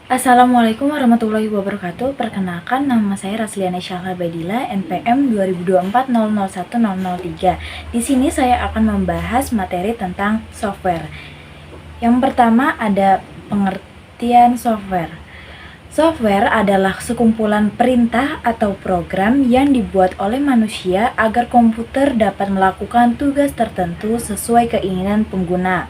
Assalamualaikum warahmatullahi wabarakatuh. Perkenalkan, nama saya Rasliana Syahla Badila, NPM 2024001003. Di sini saya akan membahas materi tentang software. Yang pertama ada pengertian software. Software adalah sekumpulan perintah atau program yang dibuat oleh manusia agar komputer dapat melakukan tugas tertentu sesuai keinginan pengguna.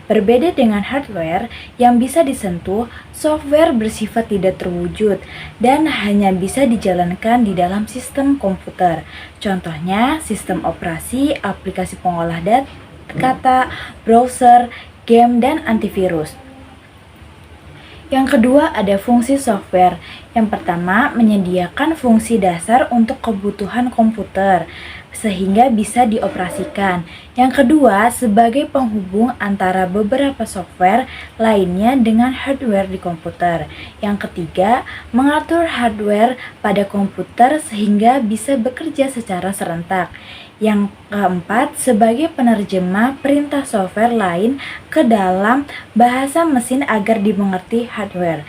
Berbeda dengan hardware yang bisa disentuh, software bersifat tidak terwujud dan hanya bisa dijalankan di dalam sistem komputer. Contohnya, sistem operasi, aplikasi pengolah data, browser, game, dan antivirus. Yang kedua ada fungsi software. Yang pertama, menyediakan fungsi dasar untuk kebutuhan komputer sehingga bisa dioperasikan. Yang kedua, sebagai penghubung antara beberapa software lainnya dengan hardware di komputer. Yang ketiga, mengatur hardware pada komputer sehingga bisa bekerja secara serentak. Yang keempat, sebagai penerjemah perintah software lain ke dalam bahasa mesin agar dimengerti hardware.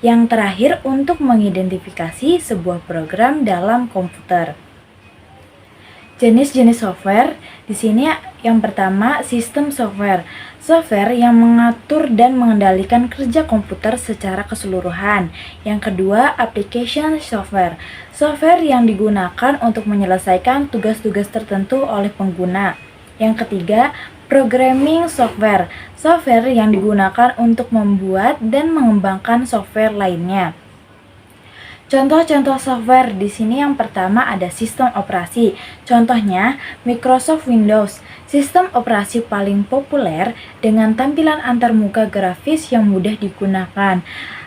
Yang terakhir, untuk mengidentifikasi sebuah program dalam komputer. Jenis-jenis software di sini yang pertama sistem software. Software yang mengatur dan mengendalikan kerja komputer secara keseluruhan. Yang kedua, application software. Software yang digunakan untuk menyelesaikan tugas-tugas tertentu oleh pengguna. Yang ketiga, programming software. Software yang digunakan untuk membuat dan mengembangkan software lainnya. Contoh-contoh software di sini yang pertama ada sistem operasi. Contohnya Microsoft Windows, sistem operasi paling populer dengan tampilan antarmuka grafis yang mudah digunakan.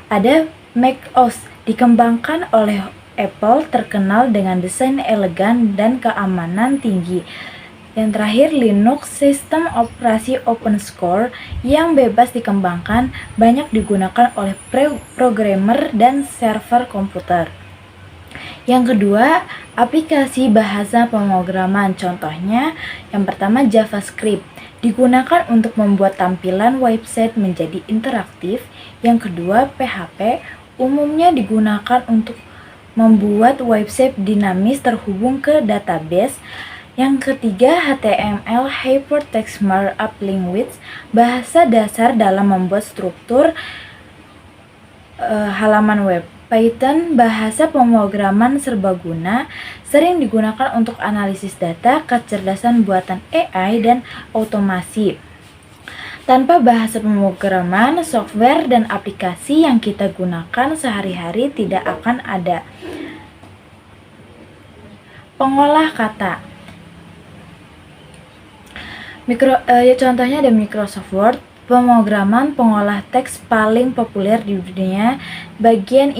Ada macOS, dikembangkan oleh Apple, terkenal dengan desain elegan dan keamanan tinggi. Yang terakhir, Linux, sistem operasi open source yang bebas dikembangkan, banyak digunakan oleh programmer dan server komputer. Yang kedua, aplikasi bahasa pemrograman. Contohnya, yang pertama JavaScript, digunakan untuk membuat tampilan website menjadi interaktif. Yang kedua, PHP, umumnya digunakan untuk membuat website dinamis terhubung ke database. Yang ketiga, HTML, Hypertext Markup Language, bahasa dasar dalam membuat struktur halaman web. Python, bahasa pemrograman serbaguna, sering digunakan untuk analisis data, kecerdasan buatan AI, dan otomasi. Tanpa bahasa pemrograman, software dan aplikasi yang kita gunakan sehari-hari tidak akan ada. Pengolah kata. Contohnya ada Microsoft Word, pemrograman pengolah teks paling populer di dunia, bagian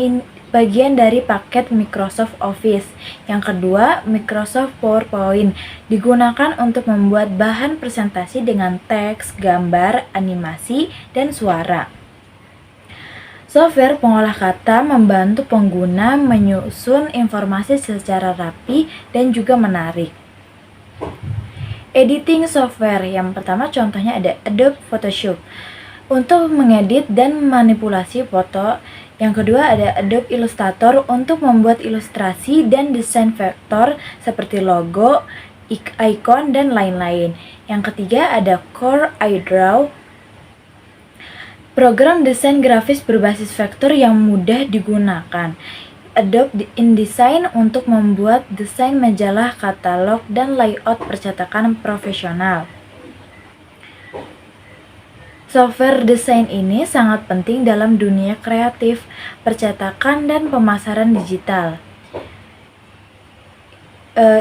dari paket Microsoft Office. Yang kedua, Microsoft PowerPoint, digunakan untuk membuat bahan presentasi dengan teks, gambar, animasi, dan suara. Software pengolah kata membantu pengguna menyusun informasi secara rapi dan juga menarik. Editing software, yang pertama contohnya ada Adobe Photoshop untuk mengedit dan manipulasi foto. Yang kedua ada Adobe Illustrator untuk membuat ilustrasi dan desain vektor seperti logo, icon, dan lain-lain. Yang ketiga ada Core iDraw, program desain grafis berbasis vektor yang mudah digunakan. Adobe InDesign untuk membuat desain majalah, katalog, dan layout percetakan profesional. Software desain ini sangat penting dalam dunia kreatif, percetakan, dan pemasaran digital.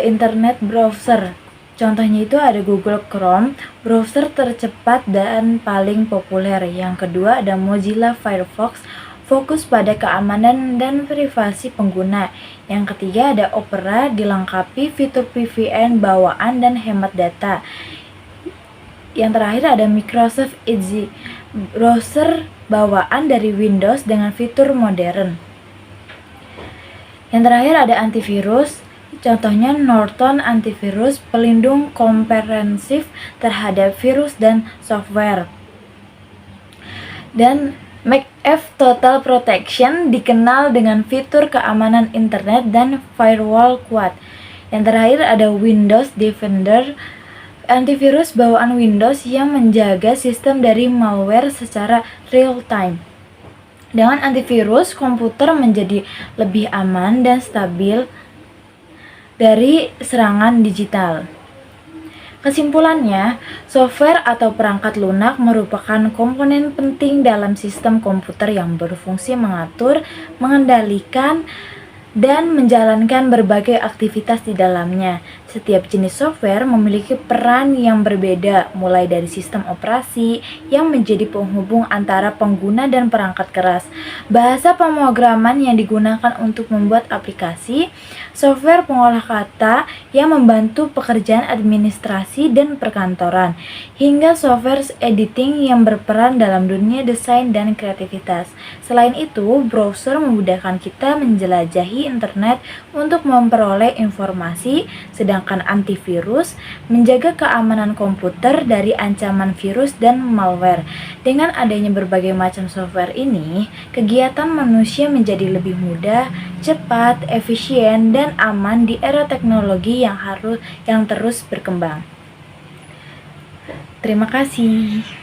Internet browser, contohnya itu ada Google Chrome, browser tercepat dan paling populer. Yang kedua ada Mozilla Firefox, fokus pada keamanan dan privasi pengguna. Yang ketiga ada Opera, dilengkapi fitur VPN bawaan dan hemat data. Yang terakhir ada Microsoft Edge, browser bawaan dari Windows dengan fitur modern. Yang terakhir ada antivirus, contohnya Norton Antivirus, pelindung komprehensif terhadap virus dan software. Dan McAfee Total Protection dikenal dengan fitur keamanan internet dan firewall kuat. Yang terakhir ada Windows Defender, antivirus bawaan Windows yang menjaga sistem dari malware secara real time. Dengan antivirus, komputer menjadi lebih aman dan stabil dari serangan digital. Kesimpulannya, software atau perangkat lunak merupakan komponen penting dalam sistem komputer yang berfungsi mengatur, mengendalikan, dan menjalankan berbagai aktivitas di dalamnya. Setiap jenis software memiliki peran yang berbeda, mulai dari sistem operasi yang menjadi penghubung antara pengguna dan perangkat keras, bahasa pemrograman yang digunakan untuk membuat aplikasi, software pengolah kata yang membantu pekerjaan administrasi dan perkantoran, hingga software editing yang berperan dalam dunia desain dan kreativitas. Selain itu, browser memudahkan kita menjelajahi internet untuk memperoleh informasi, sedangkan antivirus menjaga keamanan komputer dari ancaman virus dan malware. Dengan adanya berbagai macam software ini, kegiatan manusia menjadi lebih mudah, cepat, efisien, dan aman di era teknologi yang terus berkembang. Terima kasih.